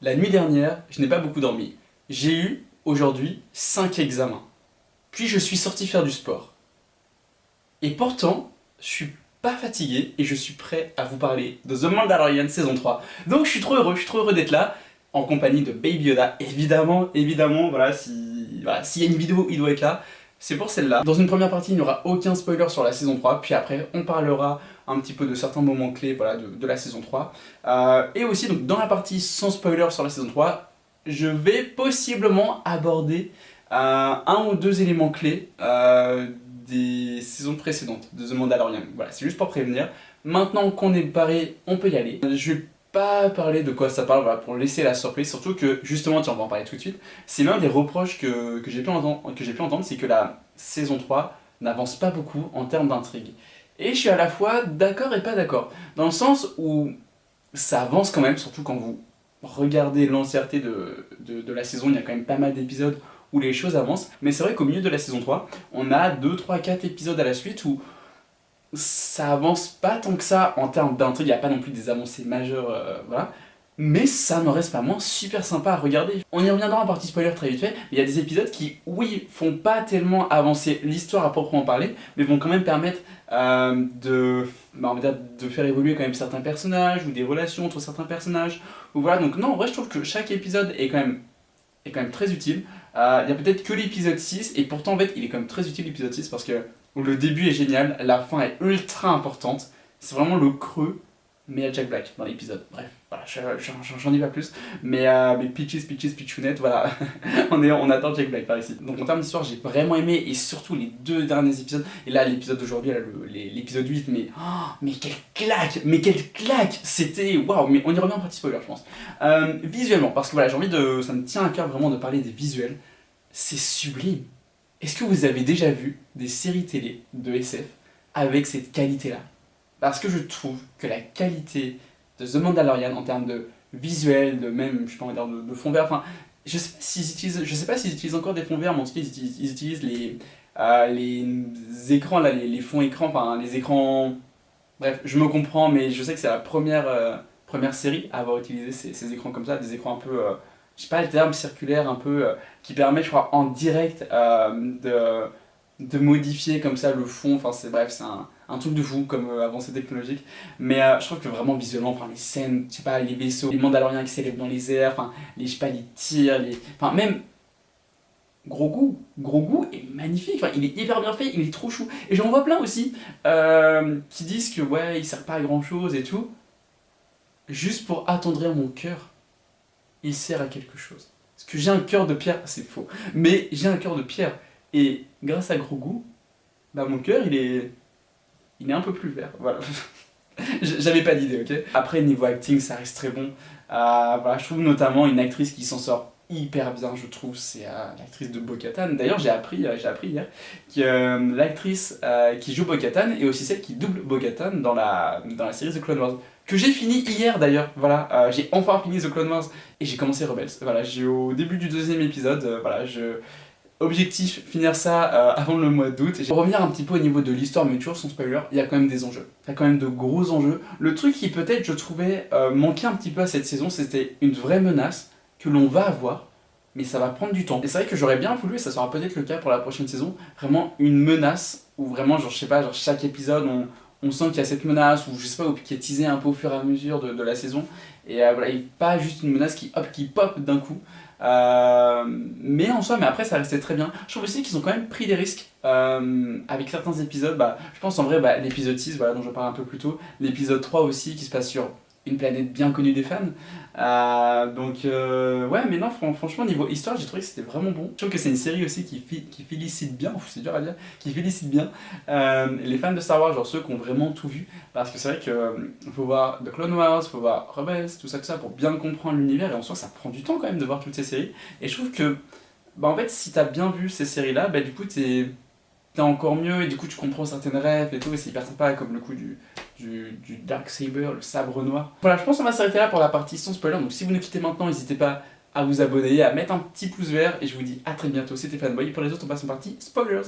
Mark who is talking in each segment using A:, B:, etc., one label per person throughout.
A: La nuit dernière, je n'ai pas beaucoup dormi. J'ai eu, aujourd'hui, 5 examens. Puis je suis sorti faire du sport. Et pourtant, je suis pas fatigué et je suis prêt à vous parler de The Mandalorian saison 3. Donc je suis trop heureux d'être là, en compagnie de Baby Yoda. Évidemment, voilà, s'il y a une vidéo, il doit être là. C'est pour celle-là. Dans une première partie, il n'y aura aucun spoiler sur la saison 3, puis après, on parlera un petit peu de certains moments clés voilà, de la saison 3. Et aussi, donc, dans la partie sans spoiler sur la saison 3, je vais possiblement aborder un ou deux éléments clés des saisons précédentes de The Mandalorian. Voilà, c'est juste pour prévenir. Maintenant qu'on est paré, on peut y aller. Je vais pas parler de quoi ça parle, voilà, pour laisser la surprise, surtout que, justement, tiens, on va en parler tout de suite, c'est l'un des reproches que j'ai pu entendre, c'est que la saison 3 n'avance pas beaucoup en termes d'intrigue. Et je suis à la fois d'accord et pas d'accord, dans le sens où ça avance quand même, surtout quand vous regardez l'entièreté de la saison, il y a quand même pas mal d'épisodes où les choses avancent, mais c'est vrai qu'au milieu de la saison 3, on a 2, 3, 4 épisodes à la suite où ça avance pas tant que ça en termes d'intrigue, il n'y a pas non plus des avancées majeures, voilà. Mais ça n'en reste pas moins super sympa à regarder. On y reviendra en partie spoiler très vite fait, mais il y a des épisodes qui, oui, font pas tellement avancer l'histoire à proprement parler, mais vont quand même permettre on va dire, de faire évoluer quand même certains personnages, ou des relations entre certains personnages, ou voilà, donc non, en vrai je trouve que chaque épisode est quand même très utile. Il y a peut-être que l'épisode 6, et pourtant en fait il est quand même très utile l'épisode 6 parce que le début est génial, la fin est ultra importante, c'est vraiment le creux, mais il y a Jack Black dans l'épisode. Bref, voilà, j'en dis pas plus, mais Pitchounette, voilà, on adore Jack Black par ici. Donc en termes d'histoire, j'ai vraiment aimé, et surtout les 2 derniers épisodes, et là l'épisode d'aujourd'hui, l'épisode 8, mais quelle claque c'était, waouh, mais on y revient en partie spoiler je pense. Visuellement, parce que voilà, ça me tient à cœur vraiment de parler des visuels, c'est sublime. Est-ce que vous avez déjà vu des séries télé de SF avec cette qualité-là? Parce que je trouve que la qualité de The Mandalorian en termes de visuel, de même, je sais pas, on va dire de fond vert, enfin, je sais pas s'ils utilisent encore des fonds verts, mais en tout cas ils utilisent les écrans, là, les fonds écrans, enfin les écrans... Bref, je me comprends, mais je sais que c'est la première série à avoir utilisé ces écrans comme ça, des écrans un peu, je sais pas le terme, circulaire, un peu, qui permet, je crois, en direct de modifier comme ça le fond, enfin c'est un truc de fou comme avancée technologique, mais je trouve que vraiment visuellement, enfin les scènes, je sais pas, les vaisseaux, les Mandaloriens qui s'élèvent dans les airs, enfin je sais pas, les tirs, enfin même Grogu est magnifique, enfin, il est hyper bien fait, il est trop chou. Et j'en vois plein aussi qui disent que ouais, il sert pas à grand chose et tout. Juste pour attendrir mon cœur, il sert à quelque chose. Parce que j'ai un cœur de pierre, c'est faux, mais j'ai un cœur de pierre. Et grâce à Grogu, bah mon cœur il est un peu plus vert, voilà. J'avais pas d'idée, ok. Après, niveau acting, ça reste très bon. Voilà, je trouve notamment une actrice qui s'en sort hyper bien, je trouve, c'est l'actrice de Bo-Katan. D'ailleurs, j'ai appris hier que l'actrice qui joue Bo-Katan est aussi celle qui double Bo-Katan dans la série The Clone Wars. Que j'ai fini hier d'ailleurs, voilà, j'ai enfin fini The Clone Wars et j'ai commencé Rebels. Voilà, j'ai au début du 2e épisode, voilà, objectif, finir ça avant le mois d'août. Pour revenir un petit peu au niveau de l'histoire, mais toujours sans spoiler, il y a quand même des enjeux. Il y a quand même de gros enjeux. Le truc qui peut-être, je trouvais, manquait un petit peu à cette saison, c'était une vraie menace que l'on va avoir, mais ça va prendre du temps. Et c'est vrai que j'aurais bien voulu, et ça sera peut-être le cas pour la prochaine saison, vraiment une menace, où vraiment, genre, je sais pas, genre chaque épisode, on sent qu'il y a cette menace, ou je sais pas, ou qui est teasée un peu au fur et à mesure de la saison, et voilà, et pas juste une menace qui pop d'un coup. Mais en soi, mais après ça restait très bien. Je trouve aussi qu'ils ont quand même pris des risques avec certains épisodes. Bah, je pense en vrai, l'épisode 6, voilà, dont je parle un peu plus tôt, l'épisode 3 aussi, qui se passe sur une planète bien connue des fans. Ouais, mais non, franchement, niveau histoire, j'ai trouvé que c'était vraiment bon. Je trouve que c'est une série aussi qui félicite bien, c'est dur à dire, qui félicite bien les fans de Star Wars, genre ceux qui ont vraiment tout vu. Parce que c'est vrai que faut voir The Clone Wars, faut voir Rebels, tout ça pour bien comprendre l'univers, et en soi, ça prend du temps quand même de voir toutes ces séries. Et je trouve que, bah en fait, si t'as bien vu ces séries-là, bah du coup, t'es encore mieux, et du coup, tu comprends certaines rêves et tout, et c'est hyper sympa, comme le coup du Dark Saber, le sabre noir. Voilà, je pense qu'on va s'arrêter là pour la partie sans spoiler, donc si vous nous quittez maintenant, n'hésitez pas à vous abonner, à mettre un petit pouce vert, et je vous dis à très bientôt, c'était Fanboy, et pour les autres, on passe en partie spoilers.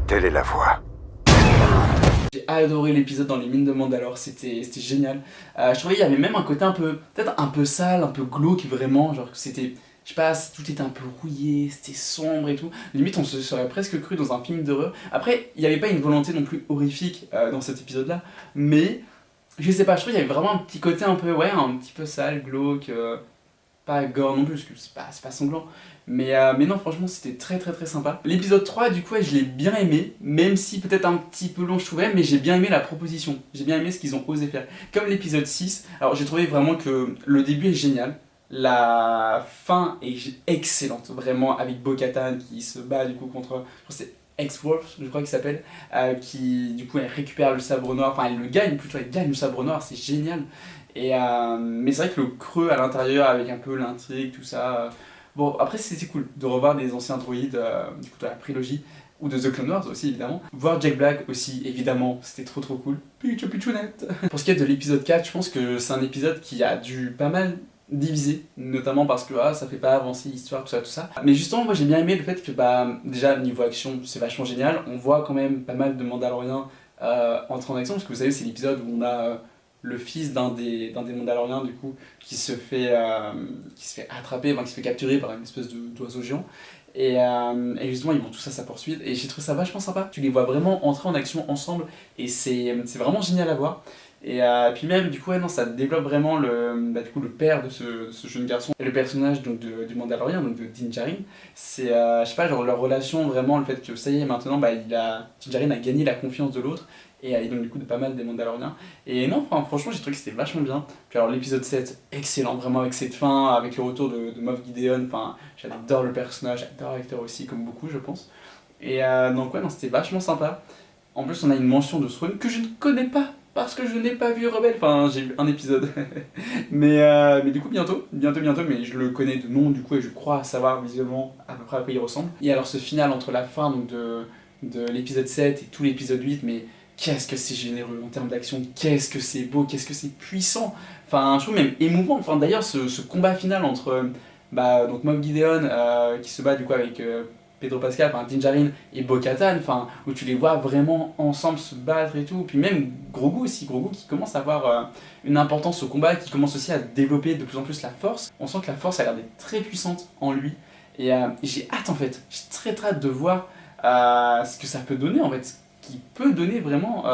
B: Telle est la voie.
A: J'ai adoré l'épisode dans les mines de Mandalore, c'était génial. Je trouvais qu'il y avait même un côté un peu, peut-être un peu sale, un peu glauque vraiment, genre que c'était, je sais pas, tout était un peu rouillé, c'était sombre et tout. Limite on se serait presque cru dans un film d'horreur. Après, il n'y avait pas une volonté non plus horrifique dans cet épisode-là, mais je sais pas, je trouve qu'il y avait vraiment un petit côté un peu, ouais, un petit peu sale, glauque, pas gore non plus, parce que c'est pas sanglant. Mais non, franchement, c'était très très très sympa. L'épisode 3, du coup, ouais, je l'ai bien aimé, même si peut-être un petit peu long, je trouvais, mais j'ai bien aimé la proposition. J'ai bien aimé ce qu'ils ont osé faire. Comme l'épisode 6, alors j'ai trouvé vraiment que le début est génial. La fin est excellente, vraiment, avec Bo-Katan qui se bat du coup contre, je crois que c'est X-Wolf, je crois qu'il s'appelle, qui du coup elle récupère le sabre noir, enfin elle le gagne plutôt, elle gagne le sabre noir, c'est génial. Mais c'est vrai que le creux à l'intérieur avec un peu l'intrigue, tout ça. Bon, après c'était cool de revoir des anciens droïdes du coup de la prélogie ou de The Clone Wars aussi évidemment. Voir Jack Black aussi évidemment, c'était trop trop cool. Pichou pichounette. Pour ce qui est de l'épisode 4, je pense que c'est un épisode qui a dû pas mal diviser, notamment parce que ça fait pas avancer l'histoire, tout ça, tout ça. Mais justement, moi j'ai bien aimé le fait que déjà niveau action, c'est vachement génial. On voit quand même pas mal de Mandaloriens entrer en action, parce que vous savez, c'est l'épisode où on a le fils d'un des Mandaloriens du coup qui se fait attraper, enfin, qui se fait capturer par une espèce d'oiseau géant. Et justement, ils vont tous à sa poursuite. Et j'ai trouvé ça vachement sympa. Tu les vois vraiment entrer en action ensemble. Et c'est vraiment génial à voir. Puis même, du coup, ouais, non, ça développe vraiment du coup, le père de ce jeune garçon. Et le personnage donc, du Mandalorien, donc de Din Djarin. C'est, je sais pas, genre leur relation, vraiment, le fait que ça y est, maintenant, Din Djarin a gagné la confiance de l'autre. Et donc du coup de pas mal des Mandaloriens. Et non, franchement j'ai trouvé que c'était vachement bien. Puis alors l'épisode 7, excellent, vraiment avec cette fin, avec le retour de Moff Gideon. Enfin, j'adore le personnage, j'adore l'acteur aussi, comme beaucoup je pense. Donc ouais, non, c'était vachement sympa. En plus on a une mention de Swan que je ne connais pas, parce que je n'ai pas vu Rebelle, enfin j'ai vu un épisode. Mais du coup bientôt, mais je le connais de nom du coup et je crois savoir visuellement à peu près à quoi il ressemble. Et alors ce final entre la fin donc, de l'épisode 7 et tout l'épisode 8, mais qu'est-ce que c'est généreux en termes d'action, qu'est-ce que c'est beau, qu'est-ce que c'est puissant. Enfin, je trouve même émouvant. Enfin, d'ailleurs, ce combat final entre donc Moff Gideon qui se bat du coup avec Pedro Pascal, enfin Din Djarin et Bo-Katan, enfin, où tu les vois vraiment ensemble se battre et tout. Puis même Grogu aussi, Grogu qui commence à avoir une importance au combat, qui commence aussi à développer de plus en plus la force. On sent que la force a l'air d'être très puissante en lui. Et j'ai hâte en fait, j'ai très hâte de voir ce que ça peut donner en fait. Qui peut donner vraiment,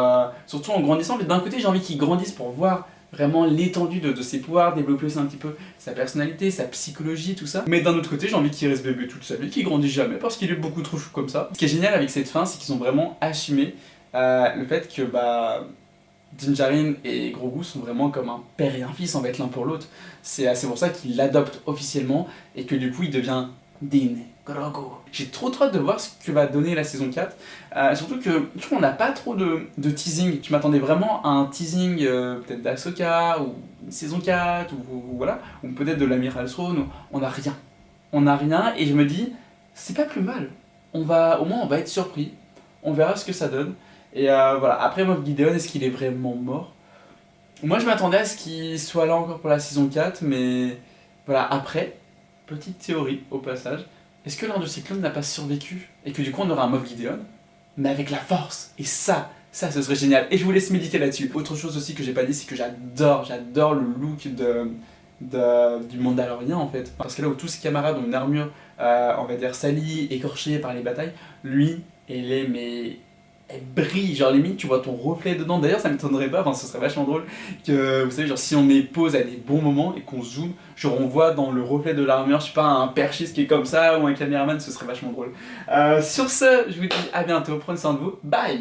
A: surtout en grandissant, mais d'un côté j'ai envie qu'il grandisse pour voir vraiment l'étendue de ses pouvoirs, développer aussi un petit peu sa personnalité, sa psychologie, tout ça. Mais d'un autre côté j'ai envie qu'il reste bébé toute sa vie, qu'il grandisse jamais parce qu'il est beaucoup trop chou comme ça. Ce qui est génial avec cette fin, c'est qu'ils ont vraiment assumé le fait que Din Djarin et Grogu sont vraiment comme un père et un fils en fait l'un pour l'autre. C'est pour ça qu'il l'adopte officiellement et que du coup il devient Din Grogu. J'ai trop hâte de voir ce que va donner la saison 4. Surtout que je trouve qu'on n'a pas trop de teasing. Je m'attendais vraiment à un teasing peut-être d'Ahsoka ou une saison 4 ou voilà, ou peut-être de l'Amiral Throne. On n'a rien. On n'a rien et je me dis, c'est pas plus mal. Au moins on va être surpris. On verra ce que ça donne. Voilà. Après Moff Gideon, est-ce qu'il est vraiment mort? Moi je m'attendais à ce qu'il soit là encore pour la saison 4, mais voilà, après, petite théorie au passage, est-ce que l'un de ces clones n'a pas survécu et que du coup on aura un Moff Gideon, mais avec la force? Et ça ce serait génial. Et je vous laisse méditer là-dessus. Autre chose aussi que j'ai pas dit, c'est que j'adore le look du Mandalorien en fait. Parce que là où tous ses camarades ont une armure, on va dire salie, écorchée par les batailles, lui, elle brille, genre limite tu vois ton reflet dedans. D'ailleurs ça m'étonnerait pas, enfin ce serait vachement drôle que, vous savez, genre si on met pause à des bons moments et qu'on zoome, genre on voit dans le reflet de l'armure, je sais pas, un perchiste qui est comme ça ou un caméraman, ce serait vachement drôle. Sur ce, je vous dis à bientôt, prenez soin de vous, bye.